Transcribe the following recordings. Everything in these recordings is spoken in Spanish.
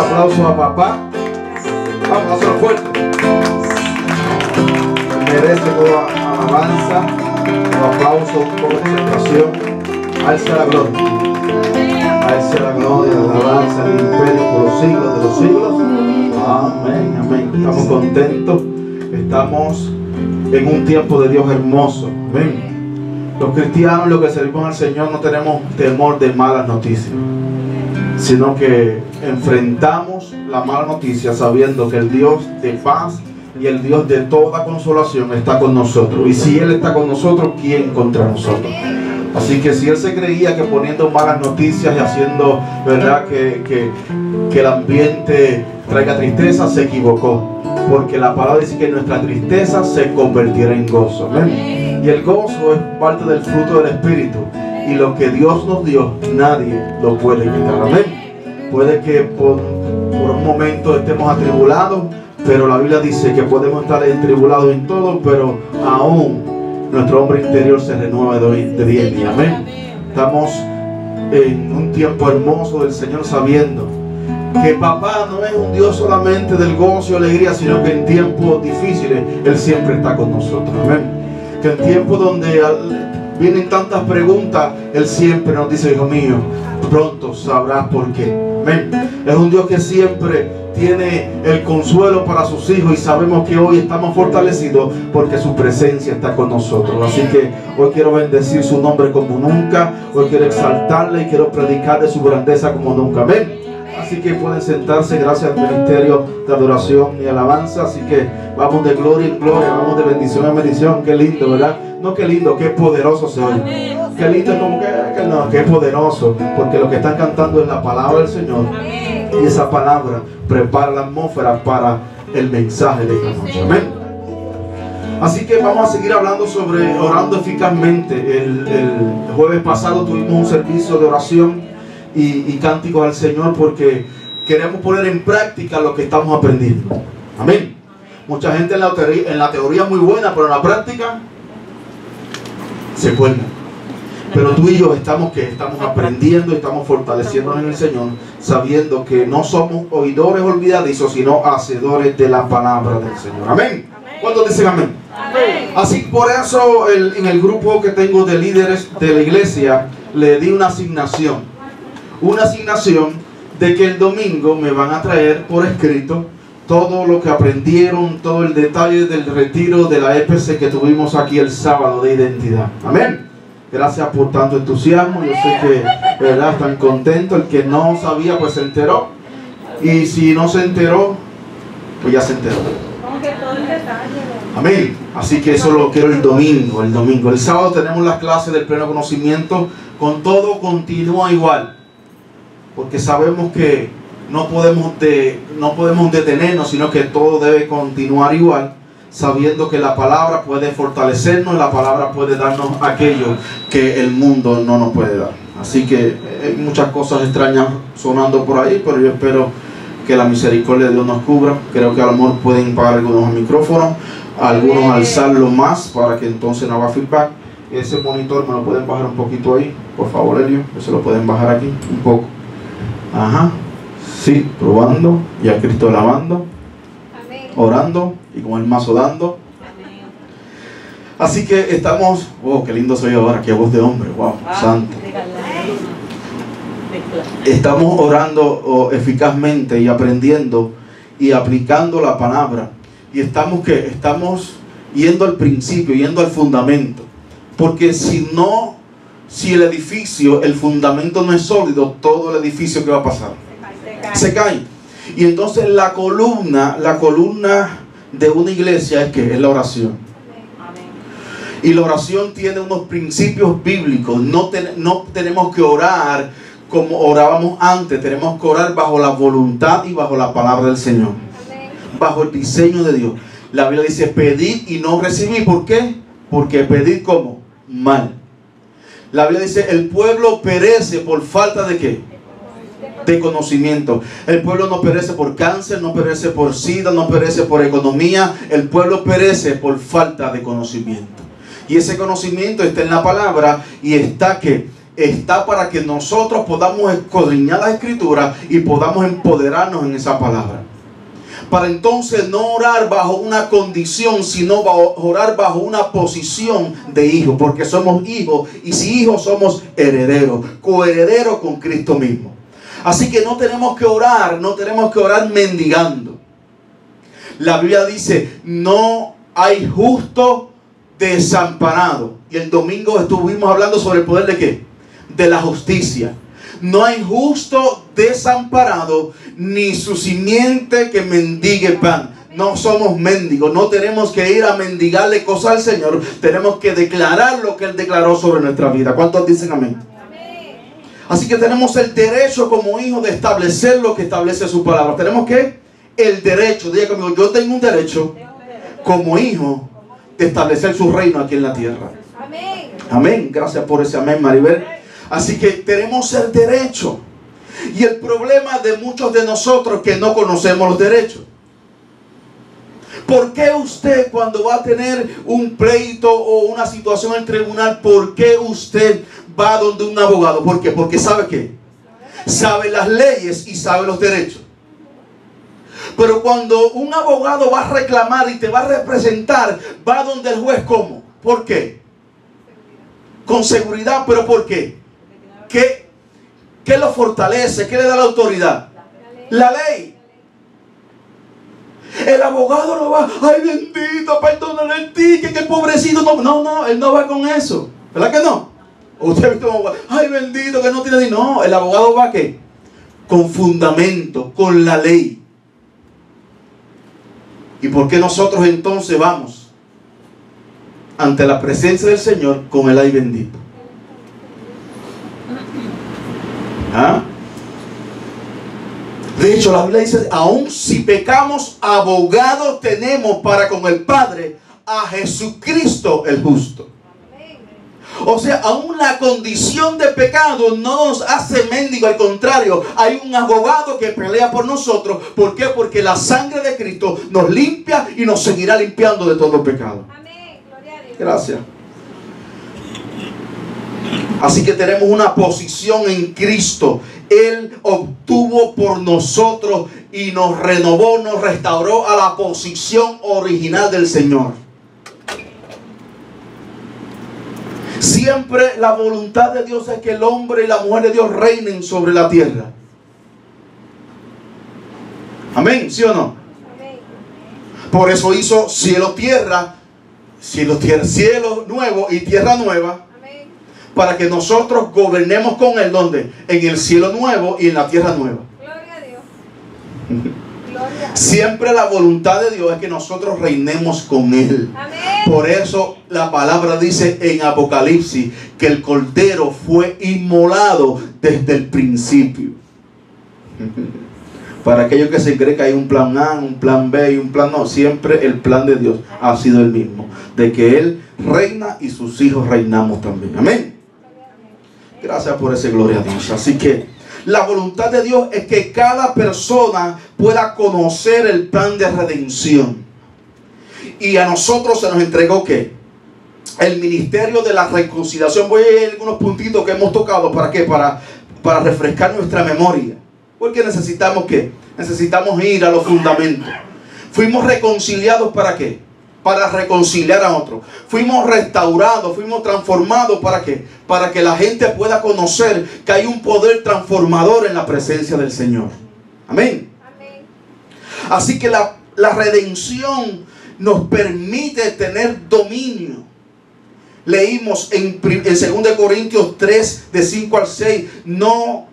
aplauso a papá. Vamos a hacerlo fuerte. Merece toda alabanza, todo aplauso, toda celebración. A Él sea la gloria. A Él sea la gloria, la alabanza, el imperio por los siglos de los siglos. Amén, amén. Estamos contentos. Estamos en un tiempo de Dios hermoso. Amén. Los cristianos, los que servimos al Señor, no tenemos temor de malas noticias, sino que enfrentamos la mala noticia sabiendo que el Dios de paz y el Dios de toda consolación está con nosotros. Y si Él está con nosotros, ¿quién contra nosotros? Así que si Él se creía que poniendo malas noticias y haciendo, ¿verdad?, que el ambiente traiga tristeza, se equivocó. Porque la palabra dice que nuestra tristeza se convertirá en gozo. ¿Amén? Y el gozo es parte del fruto del Espíritu. Y lo que Dios nos dio, nadie lo puede quitar. Amén. Puede que por un momento estemos atribulados, pero la Biblia dice que podemos estar atribulados en todo, pero aún nuestro hombre interior se renueva de día en día. Amén. Estamos en un tiempo hermoso del Señor, sabiendo que papá no es un Dios solamente del gozo y alegría, sino que en tiempos difíciles Él siempre está con nosotros. Amén. Que en tiempos donde vienen tantas preguntas, Él siempre nos dice: hijo mío, pronto sabrás por qué. Amén. Es un Dios que siempre tiene el consuelo para sus hijos, y sabemos que hoy estamos fortalecidos porque su presencia está con nosotros. Así que hoy quiero bendecir su nombre como nunca. Hoy quiero exaltarle y quiero predicar de su grandeza como nunca. Amén. Así que pueden sentarse, gracias al ministerio de adoración y alabanza. Así que vamos de gloria en gloria, vamos de bendición en bendición. Qué lindo, ¿verdad? No, qué lindo, qué poderoso se oye. Qué lindo, como que no, qué poderoso, porque lo que están cantando es la palabra del Señor. Y esa palabra prepara la atmósfera para el mensaje de esta noche. Amén. Así que vamos a seguir hablando sobre orando eficazmente. El jueves pasado tuvimos un servicio de oración y cánticos al Señor, porque queremos poner en práctica lo que estamos aprendiendo. Amén. Mucha gente en la teoría es muy buena, pero en la práctica se cuelga. Pero tú y yo estamos aprendiendo y estamos fortaleciéndonos en el Señor, sabiendo que no somos oidores olvidadizos, sino hacedores de la palabra del Señor. Amén. ¿Cuántos dicen amén? Amén. Así, por eso en el grupo que tengo de líderes de la iglesia le di una asignación de que el domingo me van a traer por escrito todo lo que aprendieron, todo el detalle del retiro de la EPC que tuvimos aquí el sábado de identidad. Amén. Gracias por tanto entusiasmo. Yo sé que, ¿verdad?, están contentos. El que no sabía, pues se enteró. Y si no se enteró, pues ya se enteró. Amén. Así que eso lo quiero el domingo. El sábado tenemos las clases del pleno conocimiento. Con todo continúa igual, porque sabemos que no podemos detenernos, sino que todo debe continuar igual, sabiendo que la palabra puede fortalecernos, la palabra puede darnos aquello que el mundo no nos puede dar. Así que hay muchas cosas extrañas sonando por ahí, pero yo espero que la misericordia de Dios nos cubra. Creo que a lo mejor pueden pagar algunos micrófonos, algunos alzarlo más para que entonces no haga feedback. Ese monitor me lo pueden bajar un poquito ahí, por favor, Elio, que se lo pueden bajar aquí un poco. Ajá, sí, probando, y a Cristo alabando, orando y con el mazo dando. Así que estamos, oh, qué lindo soy ahora, qué voz de hombre, wow, santo. Estamos orando eficazmente y aprendiendo y aplicando la palabra. Y estamos yendo al principio, yendo al fundamento. Porque si el edificio, el fundamento no es sólido, todo el edificio, ¿qué va a pasar? Se cae. Y entonces la columna de una iglesia es ¿qué? Es la oración. Y la oración tiene unos principios bíblicos. No tenemos que orar como orábamos antes. Tenemos que orar bajo la voluntad y bajo la palabra del Señor. Bajo el diseño de Dios. La Biblia dice: pedid y no recibid. ¿Por qué? Porque pedid como mal. La Biblia dice: el pueblo perece por falta de ¿qué? De conocimiento. El pueblo no perece por cáncer, no perece por sida, no perece por economía. El pueblo perece por falta de conocimiento. Y ese conocimiento está en la palabra y está que está para que nosotros podamos escudriñar las Escrituras y podamos empoderarnos en esa palabra. Para entonces no orar bajo una condición, sino orar bajo una posición de hijo, porque somos hijos, y si hijos somos herederos, coherederos con Cristo mismo. Así que no tenemos que orar mendigando. La Biblia dice, no hay justo desamparado. Y el domingo estuvimos hablando sobre el poder de ¿qué? De la justicia. No hay justo desamparado, ni su simiente que mendigue pan. No somos mendigos, no tenemos que ir a mendigarle cosas al Señor. Tenemos que declarar lo que Él declaró sobre nuestra vida. ¿Cuántos dicen amén? Así que tenemos el derecho como hijos de establecer lo que establece su palabra. Tenemos que el derecho, diga conmigo, yo tengo un derecho como hijo de establecer su reino aquí en la tierra. Amén. Amén. Gracias por ese amén, Maribel. Así que tenemos el derecho. Y el problema de muchos de nosotros es que no conocemos los derechos. ¿Por qué usted, cuando va a tener un pleito o una situación en el tribunal, por qué usted va donde un abogado? ¿Por qué? Porque sabe qué. Sabe las leyes y sabe los derechos. Pero cuando un abogado va a reclamar y te va a representar, va donde el juez, ¿cómo? ¿Por qué? Con seguridad, ¿pero por qué? ¿Qué lo fortalece? ¿Qué le da la autoridad? La ley. El abogado no va, ay bendito, perdónale el ticket, que pobrecito. No, él no va con eso. ¿Verdad que no? Usted ha visto un abogado, ay bendito, que no tiene dinero. No, el abogado va ¿qué? Con fundamento, con la ley. ¿Y por qué nosotros entonces vamos ante la presencia del Señor con el ay bendito? ¿Ah? De hecho, la Biblia dice, aun si pecamos, abogado tenemos para con el Padre, a Jesucristo el justo. O sea, aún la condición de pecado no nos hace mendigo, al contrario, hay un abogado que pelea por nosotros. ¿Por qué? Porque la sangre de Cristo nos limpia y nos seguirá limpiando de todo pecado. Amén. Gloria a Dios. Gracias. Así que tenemos una posición en Cristo. Él obtuvo por nosotros y nos renovó, nos restauró a la posición original del Señor. Siempre la voluntad de Dios es que el hombre y la mujer de Dios reinen sobre la tierra. Amén, ¿sí o no? Amén. Por eso hizo cielo, tierra, cielo nuevo y tierra nueva. Amén. Para que nosotros gobernemos con Él, ¿dónde? En el cielo nuevo y en la tierra nueva. Gloria a Dios. Siempre la voluntad de Dios es que nosotros reinemos con Él. Amén. Por eso la palabra dice en Apocalipsis que el Cordero fue inmolado desde el principio. Para aquellos que se creen que hay un plan A, un plan B y un plan no, siempre el plan de Dios ha sido el mismo, de que Él reina y sus hijos reinamos también. Amén. Gracias por ese gloria a Dios. Así que la voluntad de Dios es que cada persona pueda conocer el plan de redención. Y a nosotros se nos entregó ¿qué? El ministerio de la reconciliación. Voy a ir a algunos puntitos que hemos tocado. ¿Para qué? Para refrescar nuestra memoria. Porque necesitamos ¿qué? Necesitamos ir a los fundamentos. Fuimos reconciliados ¿para qué? Para reconciliar a otros. Fuimos restaurados, fuimos transformados ¿para qué? Para que la gente pueda conocer que hay un poder transformador en la presencia del Señor. Amén. Amén. Así que la redención nos permite tener dominio. Leímos en 2 Corintios 3, de 5 al 6, no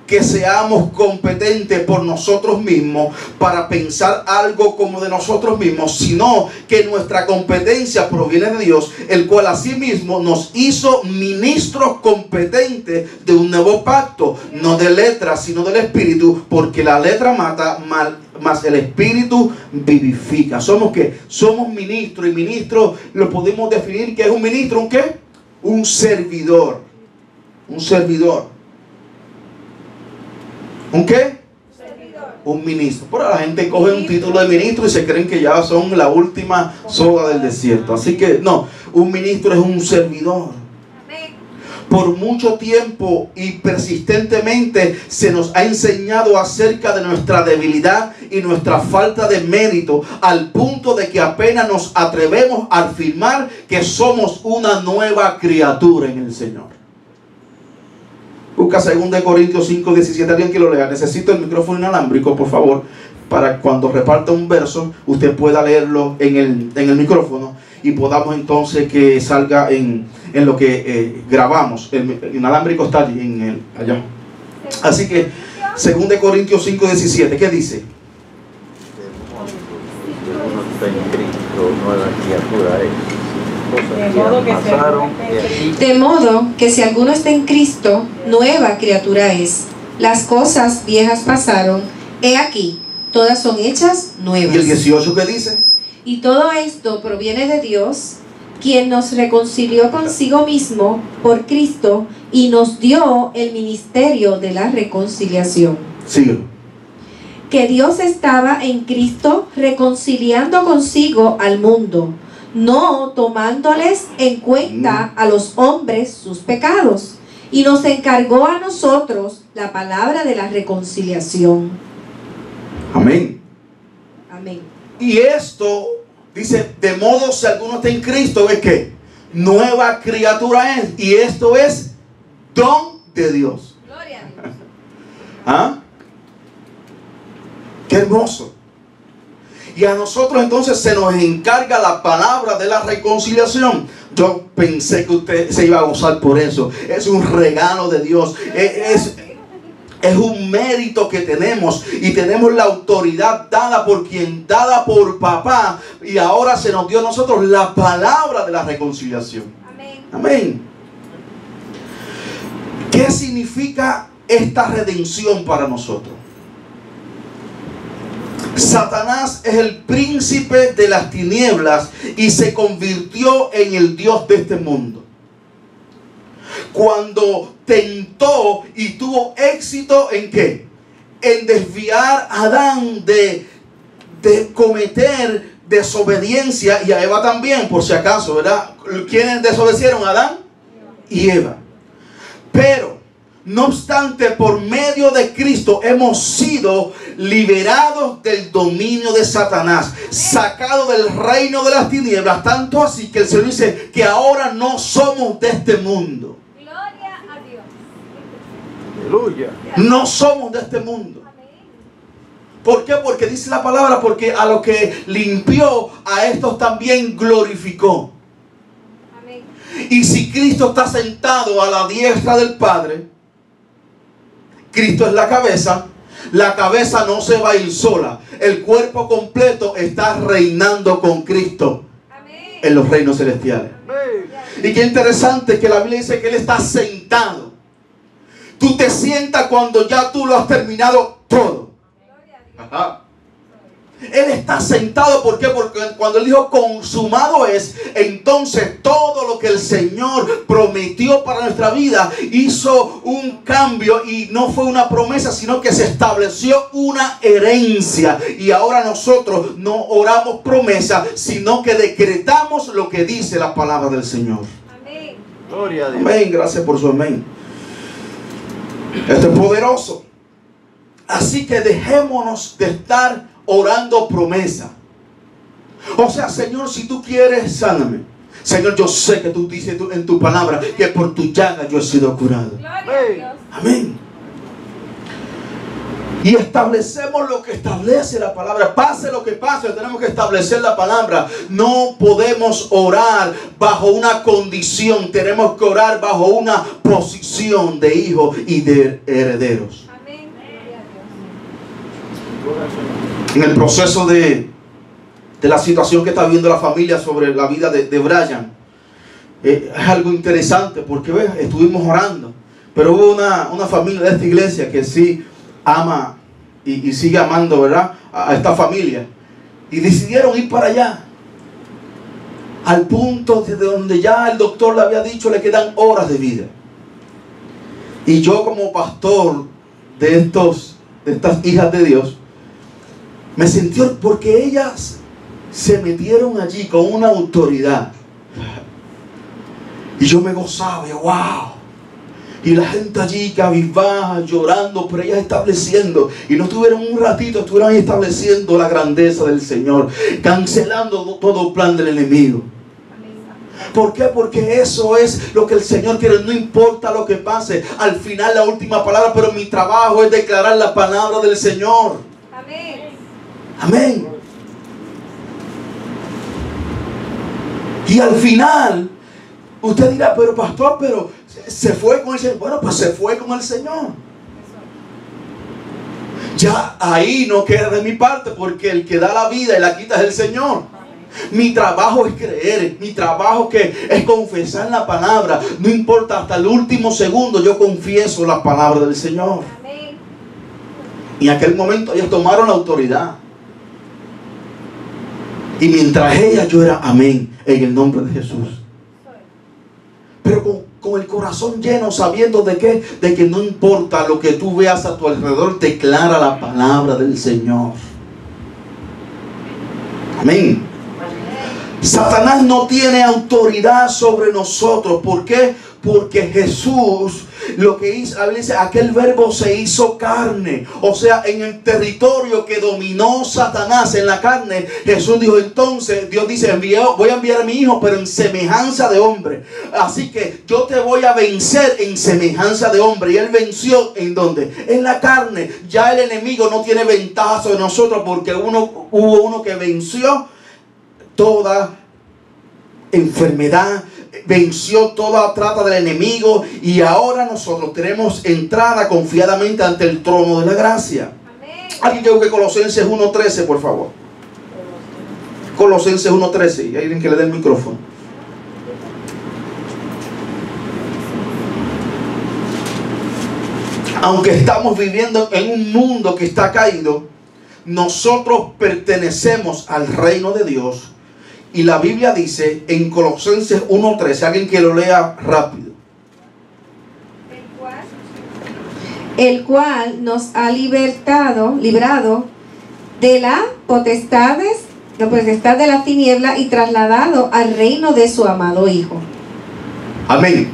que seamos competentes por nosotros mismos para pensar algo como de nosotros mismos, sino que nuestra competencia proviene de Dios, el cual asimismo nos hizo ministros competentes de un nuevo pacto, no de letras, sino del Espíritu, porque la letra mata, mas el Espíritu vivifica. ¿Somos qué? Somos ministros, y ministro lo podemos definir que es un ministro, ¿un qué? Un servidor. Un servidor. ¿Un qué? Un ministro. Pero la gente coge un título de ministro y se creen que ya son la última soga del desierto. Así que no, un ministro es un servidor. Por mucho tiempo y persistentemente se nos ha enseñado acerca de nuestra debilidad y nuestra falta de mérito, al punto de que apenas nos atrevemos a afirmar que somos una nueva criatura en el Señor. Busca 2 Corintios 5, 17. Alguien que lo lea. Necesito el micrófono inalámbrico, por favor, para cuando reparta un verso usted pueda leerlo en el micrófono y podamos entonces que salga en lo que grabamos. El inalámbrico está allí, allá. Así que 2 Corintios 5, 17. ¿Qué dice? De modo que si alguno está en Cristo, nueva criatura es. Las cosas viejas pasaron, he aquí, todas son hechas nuevas. ¿Y el 18 qué dice? Y todo esto proviene de Dios, quien nos reconcilió consigo mismo por Cristo y nos dio el ministerio de la reconciliación. Síguelo. Que Dios estaba en Cristo reconciliando consigo al mundo, no tomándoles en cuenta a los hombres sus pecados, y nos encargó a nosotros la palabra de la reconciliación. Amén. Amén. Y esto dice, de modo si alguno está en Cristo, es que nueva criatura es. Y esto es don de Dios. Gloria a Dios. ¿Ah? Qué hermoso. Y a nosotros entonces se nos encarga la palabra de la reconciliación. Yo pensé que usted se iba a gozar por eso. Es un regalo de Dios. Es un mérito que tenemos. Y tenemos la autoridad dada por papá. Y ahora se nos dio a nosotros la palabra de la reconciliación. Amén. Amén. ¿Qué significa esta redención para nosotros? Satanás es el príncipe de las tinieblas y se convirtió en el Dios de este mundo. Cuando tentó y tuvo éxito ¿en qué? En desviar a Adán de cometer desobediencia, y a Eva también, por si acaso, ¿verdad? ¿Quiénes desobedecieron? Adán y Eva. Pero no obstante, por medio de Cristo hemos sido liberados del dominio de Satanás, sacados del reino de las tinieblas, tanto así que el Señor dice que ahora no somos de este mundo. Gloria a Dios. Aleluya. No somos de este mundo. ¿Por qué? Porque dice la palabra, porque a lo que limpió, a estos también glorificó. Amén. Y si Cristo está sentado a la diestra del Padre, Cristo es la cabeza no se va a ir sola. El cuerpo completo está reinando con Cristo. Amén. En los reinos celestiales. Amén. Y qué interesante que la Biblia dice que Él está sentado. Tú te sientas cuando ya tú lo has terminado todo. Ajá. Él está sentado, ¿por qué? Porque cuando Él dijo consumado es, entonces todo lo que el Señor prometió para nuestra vida hizo un cambio, y no fue una promesa, sino que se estableció una herencia. Y ahora nosotros no oramos promesa, sino que decretamos lo que dice la palabra del Señor. Amén. Gloria a Dios. Amén, gracias por su amén. Esto es poderoso. Así que dejémonos de estar orando promesa. O sea, Señor, si tú quieres, sáname. Señor, yo sé que tú dices en tu palabra que por tu llaga yo he sido curado. Gloria a Dios. Amén. Y establecemos lo que establece la palabra. Pase lo que pase, tenemos que establecer la palabra. No podemos orar bajo una condición. Tenemos que orar bajo una posición de hijos y de herederos. En el proceso de la situación que está viviendo la familia sobre la vida de Brian, es algo interesante porque estuvimos orando, pero hubo una familia de esta iglesia que sí ama y sigue amando, ¿verdad?, a esta familia, y decidieron ir para allá, al punto de donde ya el doctor le había dicho le quedan horas de vida. Y yo, como pastor de estas hijas de Dios, me sentí, porque ellas se metieron allí con una autoridad, y yo me gozaba, y wow, Y la gente allí cabizbaja, llorando, pero ellas estableciendo. Y no estuvieron un ratito, estuvieron ahí estableciendo la grandeza del Señor, cancelando todo plan del enemigo. ¿Por qué? Porque eso es lo que el Señor quiere. No importa lo que pase, al final la última palabra, pero mi trabajo es declarar la palabra del Señor. Amén. Amén. Y al final usted dirá, pero pastor, pero se fue con el Señor. Bueno, pues se fue con el Señor. Ya ahí no queda de mi parte, porque el que da la vida y la quita es el Señor. Mi trabajo es creer, mi trabajo es confesar la palabra. No importa, hasta el último segundo yo confieso la palabra del Señor. Amén. Y en aquel momento ellas tomaron la autoridad. Y mientras ellas, yo era amén en el nombre de Jesús. Pero con el corazón lleno, sabiendo de que no importa lo que tú veas a tu alrededor, declara la palabra del Señor. Amén. Satanás no tiene autoridad sobre nosotros. ¿Por qué? Porque Jesús, lo que hizo, la Biblia dice, aquel verbo se hizo carne. O sea, en el territorio que dominó Satanás, en la carne, Jesús dijo, entonces, Dios dice, voy a enviar a mi hijo, pero en semejanza de hombre. Así que yo te voy a vencer en semejanza de hombre. Y él venció, ¿en dónde? En la carne. Ya el enemigo no tiene ventaja sobre nosotros, porque hubo uno que venció toda enfermedad, venció toda trata del enemigo, y ahora nosotros tenemos entrada confiadamente ante el trono de la gracia. Amén. Alguien que busque Colosenses 1:13, por favor. Colosenses 1:13. Y alguien que le dé el micrófono. Aunque estamos viviendo en un mundo que está caído, nosotros pertenecemos al reino de Dios. Y la Biblia dice en Colosenses 1:13, alguien que lo lea rápido. El cual nos ha librado de la potestad de la tiniebla y trasladado al reino de su amado Hijo. Amén.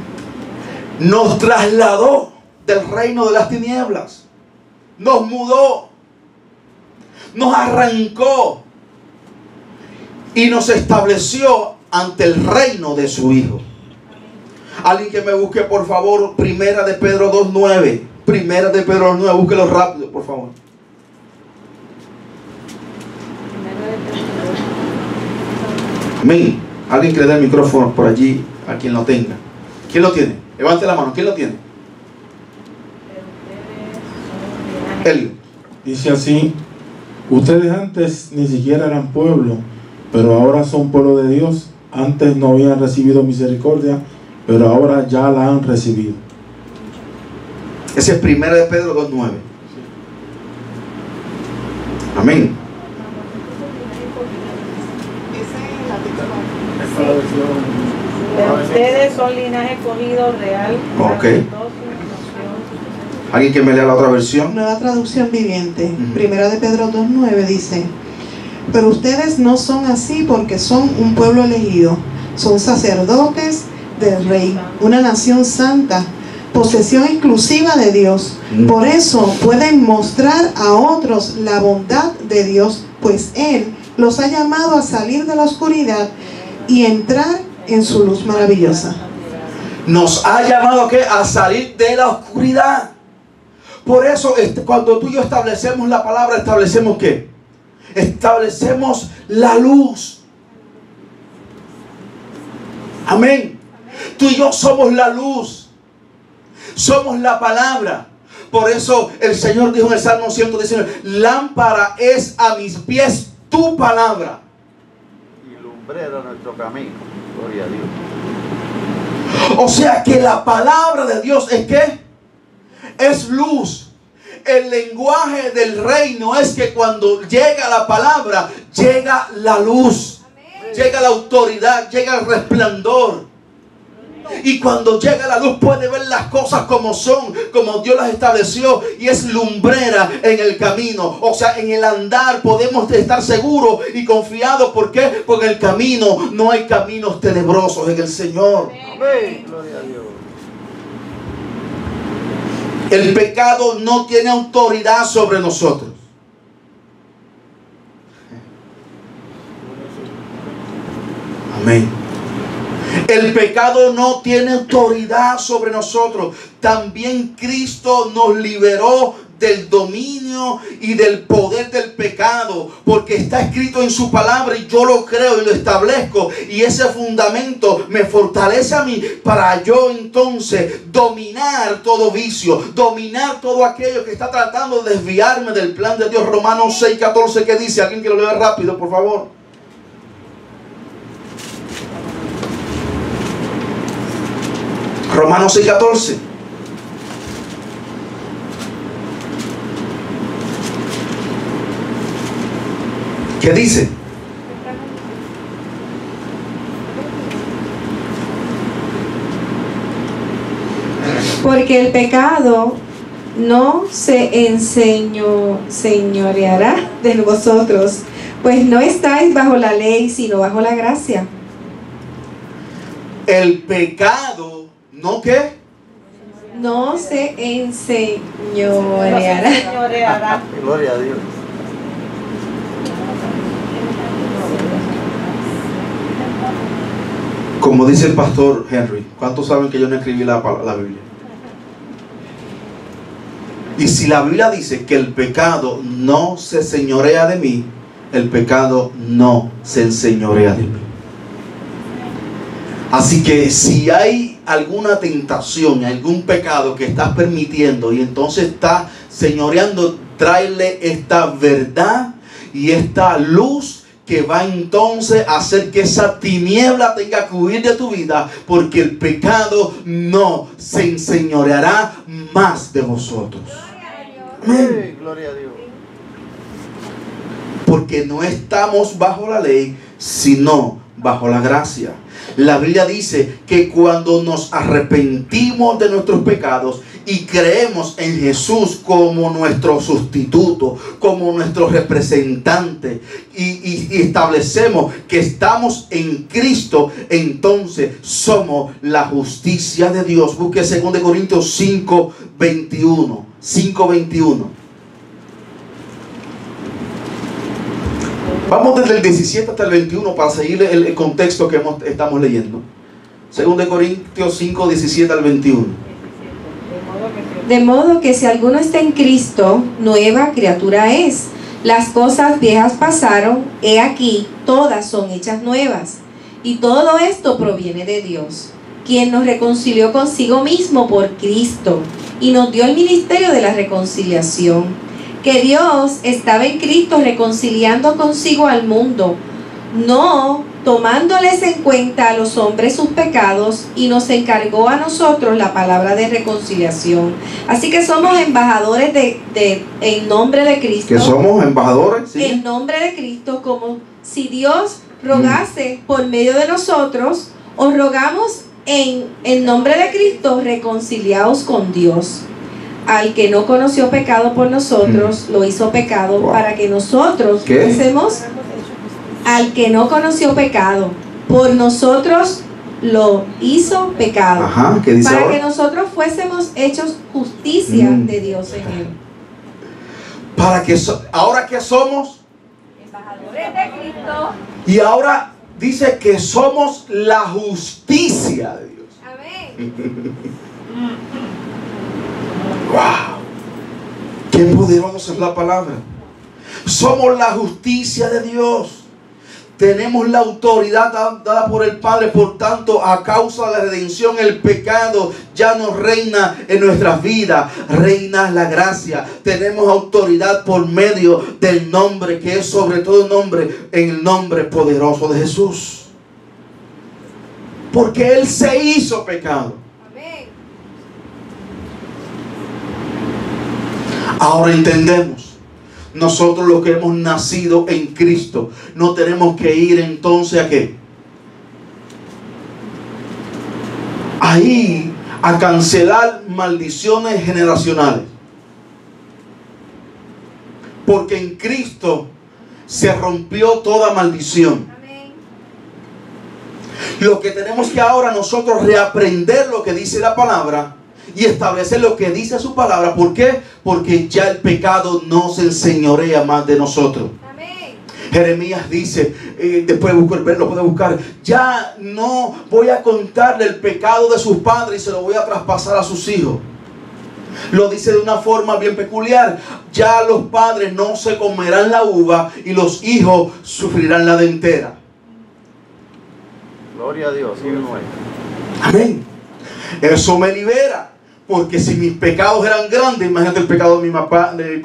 Nos trasladó del reino de las tinieblas. Nos mudó. Nos arrancó. Y nos estableció ante el reino de su Hijo. Alguien que me busque, por favor, Primera de Pedro 2:9. Primera de Pedro 2:9. Búsquelo rápido, por favor. Amén. Alguien que le dé el micrófono por allí a quien lo tenga. ¿Quién lo tiene? Levante la mano. ¿Quién lo tiene? Él. Dice así: ustedes antes ni siquiera eran pueblo, pero ahora son pueblo de Dios. Antes no habían recibido misericordia, pero ahora ya la han recibido. Ese es Primera de Pedro 2:9. Amén. Pero ustedes son linaje escogido real. Ok. ¿Alguien que me lea la otra versión? Nueva traducción viviente. Primera de Pedro 2:9 dice: pero ustedes no son así, porque son un pueblo elegido, son sacerdotes del Rey, una nación santa, posesión exclusiva de Dios. Por eso pueden mostrar a otros la bondad de Dios, pues Él los ha llamado a salir de la oscuridad y entrar en su luz maravillosa. Nos ha llamado a salir de la oscuridad. Por eso cuando tú y yo establecemos la palabra, establecemos ¿qué? Establecemos la luz. Amén. Tú y yo somos la luz. Somos la palabra. Por eso el Señor dijo en el Salmo 119: lámpara es a mis pies tu palabra y lumbrera nuestro camino. Gloria a Dios. O sea que la palabra de Dios es ¿qué? Es luz. El lenguaje del reino es que cuando llega la palabra, llega la luz. Amén. Llega la autoridad, llega el resplandor. Y cuando llega la luz puede ver las cosas como son, como Dios las estableció, y es lumbrera en el camino. O sea, en el andar podemos estar seguros y confiados. ¿Por qué? Porque en el camino no hay caminos tenebrosos en el Señor. Amén. Gloria a Dios. El pecado no tiene autoridad sobre nosotros. Amén. El pecado no tiene autoridad sobre nosotros. También Cristo nos liberó del dominio y del poder del pecado, porque está escrito en su palabra y yo lo creo y lo establezco, y ese fundamento me fortalece a mí para yo entonces dominar todo vicio, dominar todo aquello que está tratando de desviarme del plan de Dios. Romanos 6:14, ¿qué dice? Alguien que lo lea rápido, por favor. Romanos 6:14. ¿Qué dice? Porque el pecado no se enseñoreará de vosotros, pues no estáis bajo la ley, sino bajo la gracia. El pecado, ¿no qué? No se enseñoreará. Señoreará. Gloria a Dios. Como dice el pastor Henry, ¿cuántos saben que yo no escribí la Biblia? Y si la Biblia dice que el pecado no se señorea de mí, el pecado no se enseñorea de mí. Así que si hay alguna tentación, algún pecado que estás permitiendo y entonces estás señoreando, tráele esta verdad y esta luz que va entonces a hacer que esa tiniebla tenga que huir de tu vida, porque el pecado no se enseñoreará más de vosotros. Amén. Gloria a Dios. Porque no estamos bajo la ley, sino bajo la gracia. La Biblia dice que cuando nos arrepentimos de nuestros pecados y creemos en Jesús como nuestro sustituto, como nuestro representante, y establecemos que estamos en Cristo, entonces somos la justicia de Dios. Busque 2 Corintios 5:21. 5:21. Vamos desde el 17 hasta el 21 para seguir el contexto que estamos leyendo. 2 Corintios 5, 17 al 21. De modo que si alguno está en Cristo, nueva criatura es. Las cosas viejas pasaron, he aquí, todas son hechas nuevas. Y todo esto proviene de Dios, quien nos reconcilió consigo mismo por Cristo y nos dio el ministerio de la reconciliación. Que Dios estaba en Cristo reconciliando consigo al mundo, no tomándoles en cuenta a los hombres sus pecados, y nos encargó a nosotros la palabra de reconciliación. Así que somos embajadores en nombre de Cristo. Que somos embajadores, ¿sí? En nombre de Cristo, como si Dios rogase por medio de nosotros. Os rogamos en nombre de Cristo, reconciliaos con Dios. Al que no conoció pecado por nosotros, lo hizo pecado para que nosotros fuésemos. Al que no conoció pecado por nosotros, lo hizo pecado. Ajá, ¿qué dice para ahora? que nosotros fuésemos hechos justicia de Dios en él. Para que ahora que somos, Embajadores de Cristo. y ahora dice que somos la justicia de Dios. Amén. ¡Wow! ¡Qué poderosa es la palabra! Somos la justicia de Dios. Tenemos la autoridad dada por el Padre. Por tanto, a causa de la redención, el pecado ya no reina en nuestras vidas. Reina la gracia. Tenemos autoridad por medio del nombre que es sobre todo nombre, en el nombre poderoso de Jesús. Porque Él se hizo pecado. Amén. Ahora entendemos. Nosotros los que hemos nacido en Cristo no tenemos que ir entonces ¿a qué? Ahí a cancelar maldiciones generacionales. Porque en Cristo se rompió toda maldición. Amén. Lo que tenemos que ahora nosotros reaprender lo que dice la palabra y establece lo que dice su palabra. ¿Por qué? Porque ya el pecado no se enseñorea más de nosotros. Amén. Jeremías dice, después lo puede buscar, ya no voy a contarle el pecado de sus padres y se lo voy a traspasar a sus hijos. Lo dice de una forma bien peculiar. Ya los padres no se comerán la uva y los hijos sufrirán la dentera. Gloria a Dios, sí, no es. Amén. Eso me libera. Porque si mis pecados eran grandes, imagínate el pecado de mi papá, de mi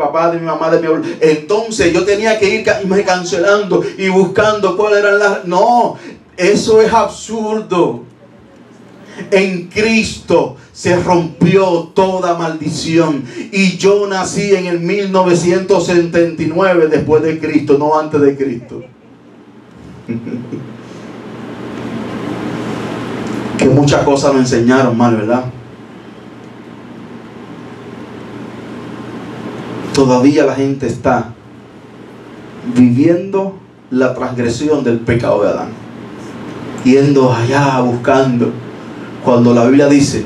mamá, de mi abuelo. Entonces yo tenía que ir cancelando y buscando cuáles eran las... No, eso es absurdo. En Cristo se rompió toda maldición. Y yo nací en el 1979 después de Cristo, no antes de Cristo. Que muchas cosas nos enseñaron mal, ¿verdad? Todavía la gente está viviendo la transgresión del pecado de Adán, yendo allá buscando, cuando la Biblia dice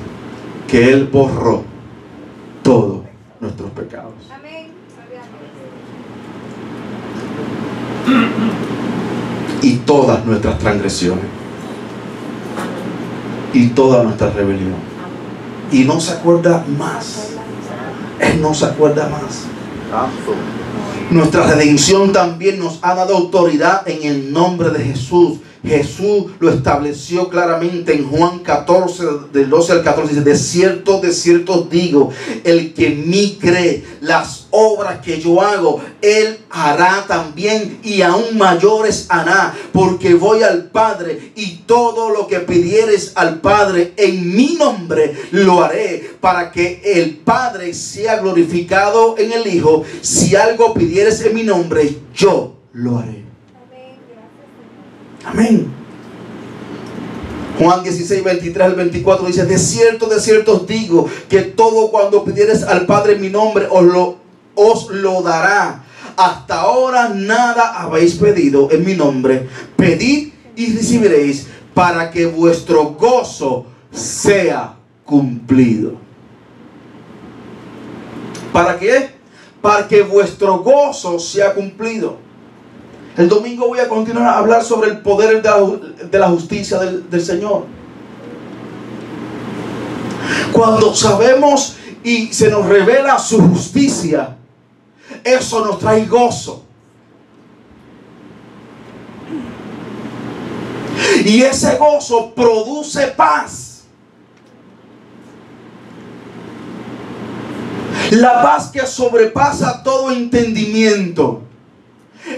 que Él borró todos nuestros pecados. Amén. Y todas nuestras transgresiones y toda nuestra rebelión, y no se acuerda más. Él no se acuerda más. Santo. Nuestra redención también nos ha dado autoridad en el nombre de Jesús. Jesús lo estableció claramente en Juan 14, del 12 al 14. Dice, de cierto os digo, el que en mí cree, las obras que yo hago, él hará también, y aún mayores hará, porque voy al Padre, y todo lo que pidieres al Padre en mi nombre lo haré, para que el Padre sea glorificado en el Hijo. Si algo pidieres en mi nombre, yo lo haré. Amén. Juan 16, 23 al 24 dice, de cierto os digo, que todo cuando pidieres al Padre en mi nombre, os lo dará. Hasta ahora nada habéis pedido en mi nombre. Pedid y recibiréis, para que vuestro gozo sea cumplido. ¿Para qué? Para que vuestro gozo sea cumplido. El domingo voy a continuar a hablar sobre el poder de la justicia del Señor. Cuando sabemos y se nos revela su justicia, eso nos trae gozo. Y ese gozo produce paz. La paz que sobrepasa todo entendimiento.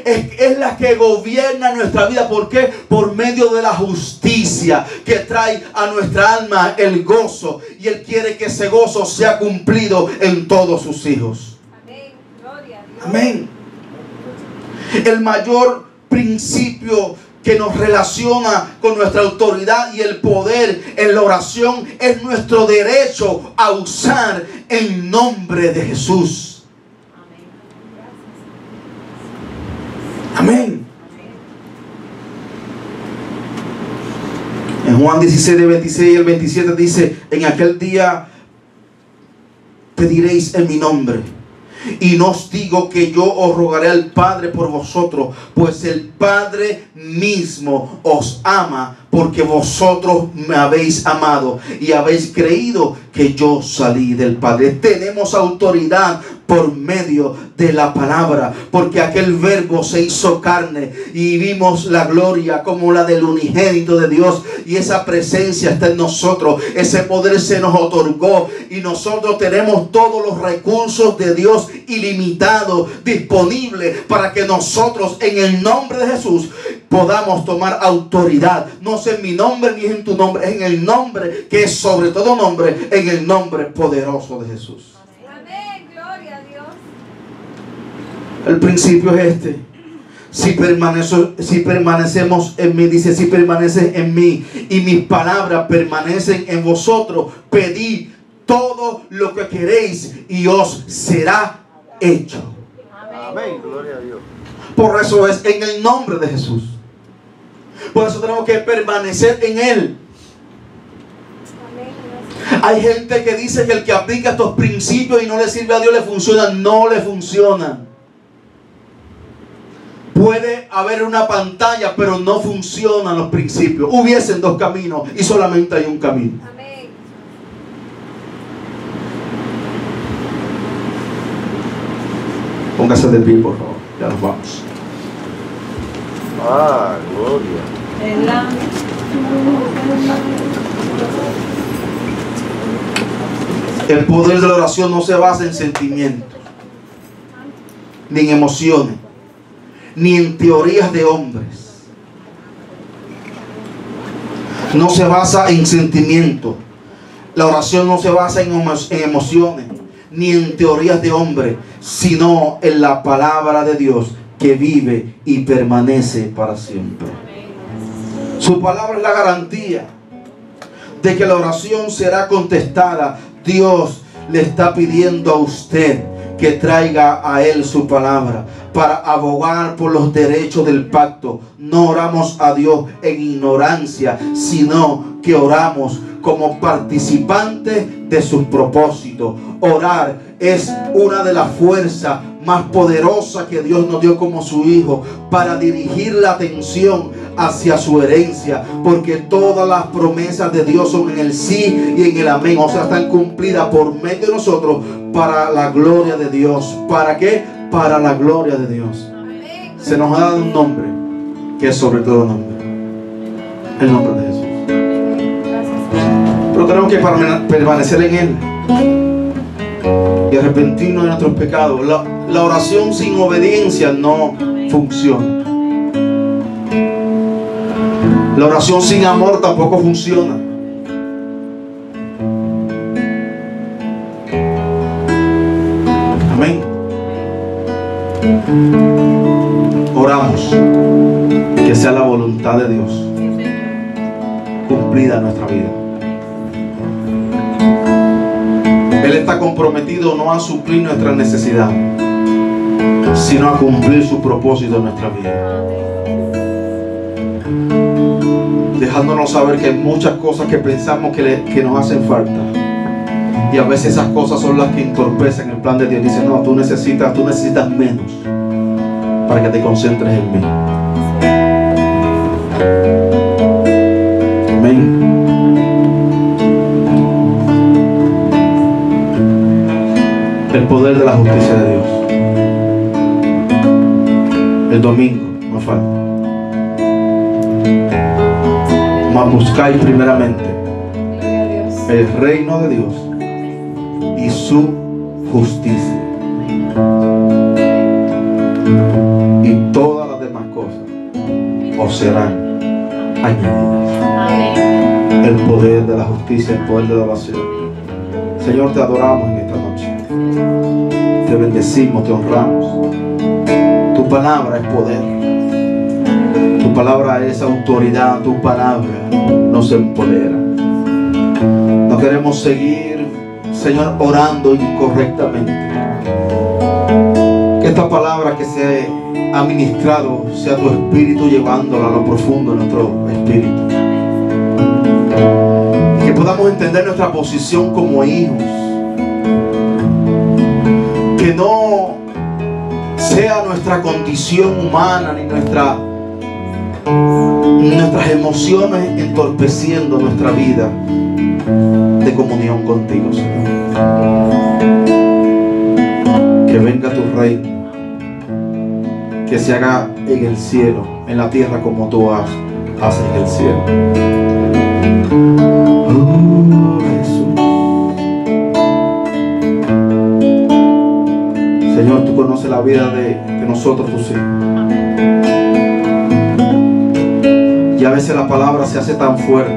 Es la que gobierna nuestra vida. ¿Por qué? Por medio de la justicia que trae a nuestra alma el gozo. Y Él quiere que ese gozo sea cumplido en todos sus hijos. Amén. Gloria a Dios. Amén. El mayor principio que nos relaciona con nuestra autoridad y el poder en la oración es nuestro derecho a usar el nombre de Jesús. Amén. En Juan 16, 26 y el 27 dice, en aquel día pediréis en mi nombre. Y no os digo que yo os rogaré al Padre por vosotros, pues el Padre mismo os ama, porque vosotros me habéis amado y habéis creído que yo salí del Padre. Tenemos autoridad por medio de la palabra, porque aquel verbo se hizo carne y vimos la gloria como la del unigénito de Dios, y esa presencia está en nosotros. Ese poder se nos otorgó y nosotros tenemos todos los recursos de Dios ilimitados disponibles para que nosotros en el nombre de Jesús podamos tomar autoridad. No es en mi nombre ni en tu nombre, es en el nombre que es sobre todo nombre, en el nombre poderoso de Jesús. Amén. Gloria a Dios. El principio es este. Si permanecemos en mí, dice, si permaneces en mí y mis palabras permanecen en vosotros, pedid todo lo que queréis y os será hecho. Amén. Gloria a Dios. Por eso es en el nombre de Jesús. Por eso tenemos que permanecer en Él. Hay gente que dice que el que aplica estos principios y no le sirve a Dios le funciona. No le funciona. Puede haber una pantalla, pero no funcionan los principios. Hubiesen dos caminos y solamente hay un camino. Amén. Póngase de pie, por favor. Ya nos vamos. Ah, gloria. El poder de la oración no se basa en sentimientos, ni en emociones, ni en teorías de hombres. No se basa en sentimientos. La oración no se basa en emociones, ni en teorías de hombres, sino en la palabra de Dios que vive y permanece para siempre. Su palabra es la garantía de que la oración será contestada. Dios le está pidiendo a usted que traiga a Él su palabra para abogar por los derechos del pacto. No oramos a Dios en ignorancia, sino que oramos como participantes de sus propósitos. Orar es una de las fuerzas más poderosas que Dios nos dio como su Hijo para dirigir la atención hacia su herencia, porque todas las promesas de Dios son en el sí y en el amén, o sea, están cumplidas por medio de nosotros para la gloria de Dios. ¿Para qué? Para la gloria de Dios. Se nos ha dado un nombre que es sobre todo nombre, el nombre de Jesús. Pero tenemos que permanecer en Él y arrepentirnos de nuestros pecados. La oración sin obediencia no funciona. La oración sin amor tampoco funciona. Amén. Oramos que sea la voluntad de Dios cumplida en nuestra vida. Él está comprometido no a suplir nuestras necesidades, sino a cumplir su propósito en nuestra vida, dejándonos saber que hay muchas cosas que pensamos que nos hacen falta, y a veces esas cosas son las que entorpecen el plan de Dios. Dice: no, tú necesitas menos para que te concentres en mí. Amén. El poder de la justicia de Dios. El domingo no falta. Mas buscáis primeramente el reino de Dios y su justicia, y todas las demás cosas os serán añadidas. El poder de la justicia, el poder de la oración. Señor, te adoramos en esta noche. Te bendecimos, te honramos. Tu palabra es poder. Tu palabra es autoridad. Tu palabra nos empodera. No queremos seguir, Señor, orando incorrectamente. Que esta palabra que se ha ministrado sea tu espíritu llevándola a lo profundo de nuestro espíritu. Que podamos entender nuestra posición como hijos. Que no sea nuestra condición humana ni nuestras emociones entorpeciendo nuestra vida de comunión contigo, Señor. Que venga tu reino, que se haga en el cielo, en la tierra como tú haces en el cielo. Oh, Jesús. Señor, tú conoces la vida de nosotros, tus hijos. Y a veces la palabra se hace tan fuerte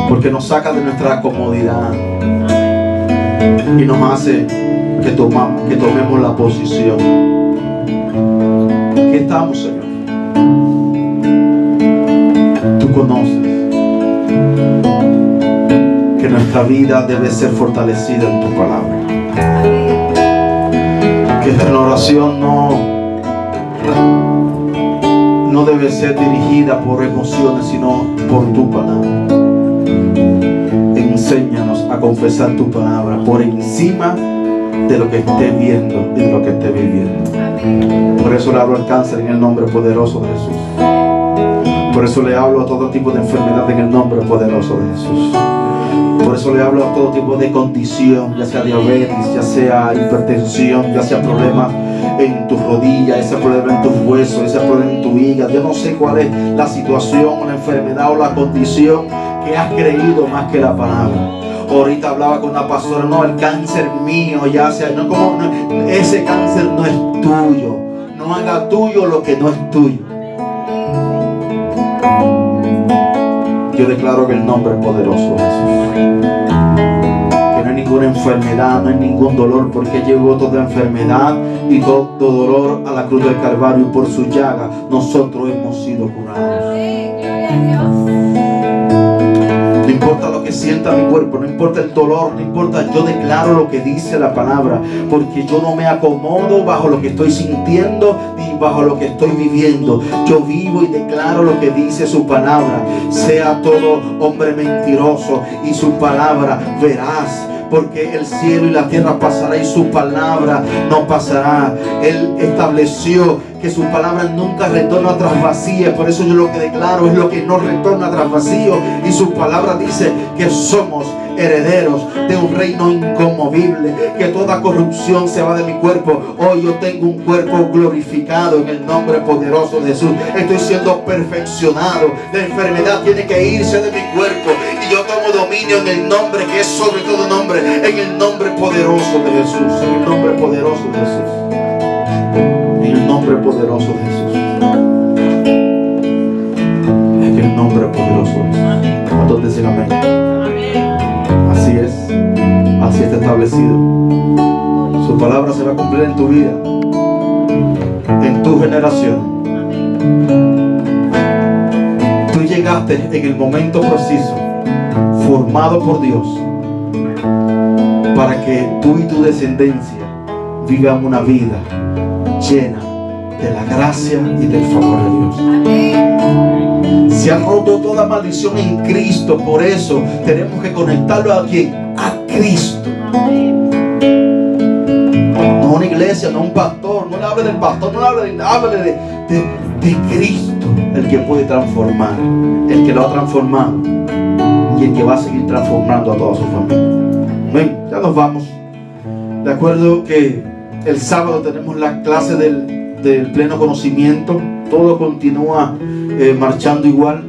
porque nos saca de nuestra comodidad y nos hace que tomemos la posición. Aquí estamos, Señor. Tú conoces que nuestra vida debe ser fortalecida en tu palabra. Que nuestra oración no debe ser dirigida por emociones, sino por tu palabra. Enséñanos a confesar tu palabra por encima de lo que esté viendo y de lo que esté viviendo. Por eso le hablo al cáncer en el nombre poderoso de Jesús. Por eso le hablo a todo tipo de enfermedad en el nombre poderoso de Jesús. Por eso le hablo a todo tipo de condición, ya sea diabetes, ya sea hipertensión, ya sea problemas en tus rodillas, ese problema en tus huesos, ese problema en tu hígado. Yo no sé cuál es la situación, la enfermedad o la condición que has creído más que la palabra. Ahorita hablaba con una pastora, no, el cáncer mío, ya sea, no, como, no, ese cáncer no es tuyo. No haga tuyo lo que no es tuyo. Yo declaro que el nombre es poderoso de Jesús. Que no hay ninguna enfermedad, no hay ningún dolor, porque llegó toda enfermedad y todo dolor a la cruz del Calvario, y por su llaga nosotros hemos sido curados. Gloria a Dios. No importa lo que sienta mi cuerpo, no importa el dolor, no importa, yo declaro lo que dice la palabra, porque yo no me acomodo bajo lo que estoy sintiendo ni bajo lo que estoy viviendo. Yo vivo y declaro lo que dice su palabra. Sea todo hombre mentiroso y su palabra veraz, porque el cielo y la tierra pasará y su palabra no pasará. Él estableció que su palabra nunca retorna tras vacía. Por eso yo lo que declaro es lo que no retorna tras vacío. Y su palabra dice que somos herederos de un reino inconmovible, que toda corrupción se va de mi cuerpo. Hoy yo tengo un cuerpo glorificado en el nombre poderoso de Jesús. Estoy siendo perfeccionado. La enfermedad tiene que irse de mi cuerpo y yo tomo dominio en el nombre que es sobre todo nombre, en el nombre poderoso de Jesús, en el nombre poderoso de Jesús, en el nombre poderoso de Jesús, en el nombre poderoso de Jesús. ¿Cuántos dicen amén? Así está establecido. Su palabra se va a cumplir en tu vida, en tu generación. Tú llegaste en el momento preciso, formado por Dios, para que tú y tu descendencia vivan una vida llena de la gracia y del favor de Dios. Se ha roto toda maldición en Cristo. Por eso tenemos que conectarlo a ¿quién? A Cristo. No una iglesia, no un pastor. No le hable del pastor, no le hable de Cristo, el que puede transformar, el que lo ha transformado y el que va a seguir transformando a toda su familia. Amén. Ya nos vamos. De acuerdo que el sábado tenemos la clase del pleno conocimiento. Todo continúa marchando igual.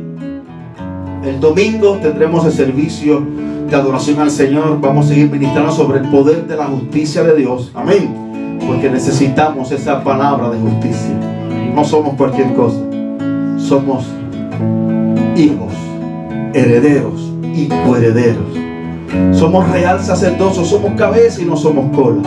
El domingo tendremos el servicio de adoración al Señor. Vamos a seguir ministrando sobre el poder de la justicia de Dios. Amén. Porque necesitamos esa palabra de justicia. No somos cualquier cosa. Somos hijos, herederos y coherederos. Somos real sacerdocio. Somos cabeza y no somos cola.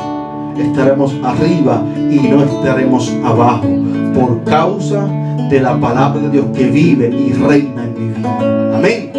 Estaremos arriba y no estaremos abajo, por causa de la palabra de Dios que vive y reina en mi vida. Amén.